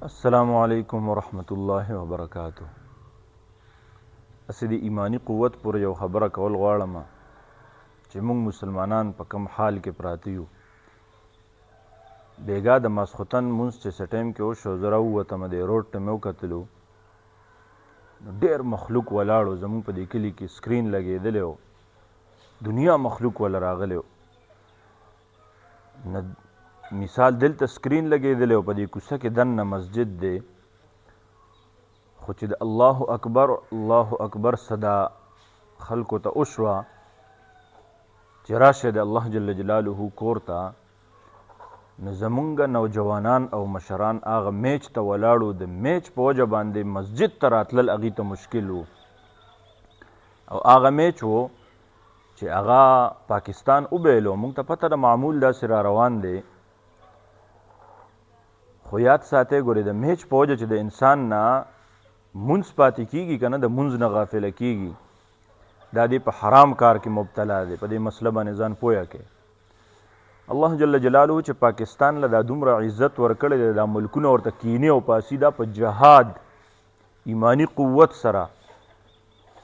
السلام علیکم ورحمت الله وبرکاتہ. اسې د ایمانی قوت پر یو خبره کول غواړم چې موږ مسلمانان په کم حال کې پراته یو. بیګا د ماسخوتن مونځ چې څه ټایم کې وشو زه راووتم د روډ ته مې وکتلو نو ډېر مخلوق ولاړ و. زموږ په دې کلي کې سکرین لګېدلی و، دنیا مخلوق وله راغلی و. مثال دلته سکرین لګېدلی و، په دې کوڅه کې دننه مسجد دی، خو چې د الله اکبر صدا خلکو ته وشوه چې راشه د الله جل جلاله کور ته، نو زمونږ نوجوانان او مشران هغه میچ ته ولاړو. د میچ په وجه باندې مسجد ته راتلل هغې ته مشکل و. او هغه میچ و چې هغه پاکستان وبیلو. موږ ته پته د معمول داسې را روان دی، خو یاد ساتئ ګورې د میچ په وجه چې د انسان نه مونځ پاتې کېږي که نه، د مونځ نه غافله کېږي، دا دې په حرام کار کې مبتلا دی. په دې مسله باندې ځان پویه کړئ. الله جل جلاله چې پاکستان له دا دومره عزت ورکړی دی، دا ملکونه ورته کینې او پاسي، دا په جهاد ایمانی قوت سره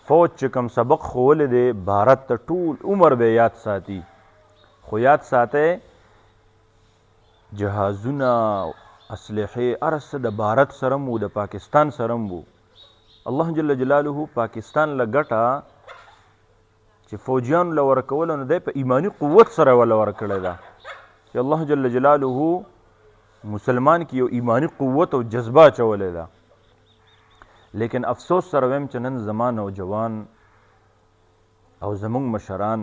فوج چې کوم سبق ښوولی دی بھارت ته ټول عمر به یاد ساتي. خو یاد ساتئ جهازونه اسلحې هر څه د بھارت سره مو د پاکستان سره مو. الله جل جلاله پاکستان له ګټه چې فوجیانو له ورکوله نو دی په ایمانی قوت سره وله ورکړی ده چې الله جل جلاله مسلمان کې یو ایمانی قوت او جذبه اچولی ده. لیکن افسوس سره ویم چې نن زما نوجوان او زمونږ مشران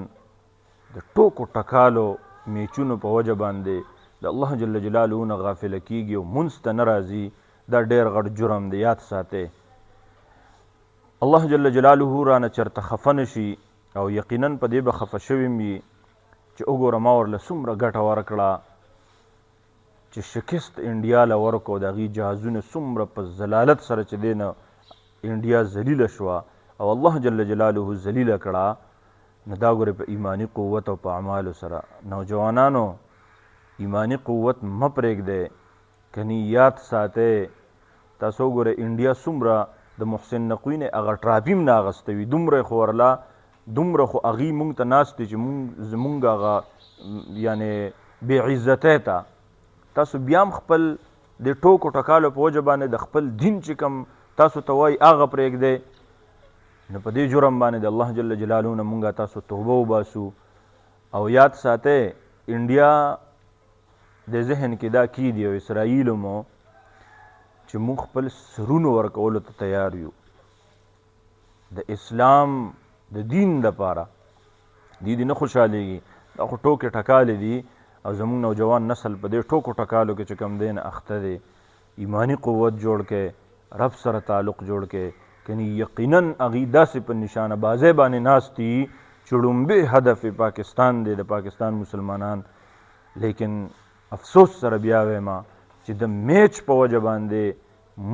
د ټوکو ټکالو میچونو په وجه باندې د الله جل جلاله نه غافله کېږي او مونځ ته نه راځي. دا ډېر غټ جرم دی، یاد ساتئ. الله جل جلاله رانه چېرته خفه نه شي، او یقینا په دې به خفه شوي وي چې وګوره ما ورله څومره ګټه ورکړه چې شکست انډیا له ورکو، د هغې جهازونه څومره په ضلالت سره چې دی نه انډیا ذلیله شوه او الله جل جلاله ذلیله کړه. نو دا ګورې په ایمانی قوت او په اعمالو سره. نوجوانانو ایمانی قوت مه پرېږدئ، کنی یاد ساتئ. تاسو وګورئ انډیا څومره د محسن نقوي نه هغه ټراپي هم نه اخیسته وي، دومره خو ورله دومره خو هغې مونږ ته ناست دي چې زمونږ هغه یعنې بې عزتۍ ته تاسو بیا هم خپل د ټوکو ټکالو په وجه باندې د خپل دین چې کوم تاسو ته وایي هغه پرېږدئ. نو په دې جرم باندې د الله جل جلاله نه مونږ تاسو توبه وباسو. او یاد ساتئ انډیا د ذهن کې دا کی دی او اسرائیلو مو چې مونږ خپل سرونو ورکولو ته تیار یو د اسلام د دین دپاره. دې نه خوشحالېږي، دا خو ټوکې ټکالې دي او زموږ نوجوان نسل په دې ټوکو ټکالو کې چې کوم دی نه اخته دی. ایمانی قوت جوړ کړئ، رب سره تعلق جوړ کړئ، کنی یقینا هغې داسې په نشانه بازۍ باندې ناست دي چې ړومبی هدف پاکستان دی، د پاکستان مسلمانان. لیکن افسوس سره بیا وایم چې د میچ په وجه باندې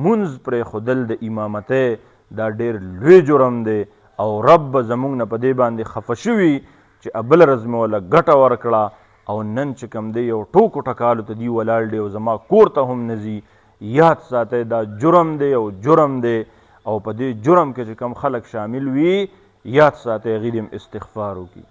مونځ پرېښودل د امامتۍ دا ډېر لوی جرم دی او رب به زموږ نه په دې باندې خفه شوي چې بله ورځ مې وله ګټه ورکړه او نن چې کوم دی یو ټوکو ټکالو ته دی ولاړ دی او زما کور ته هم نه ځي. یاد ساتئ دا جرم دی او جرم دی، او په دې جرم کې چې کوم خلک شامل وي یاد ساتئ هغې دې هم استغفار وکړي.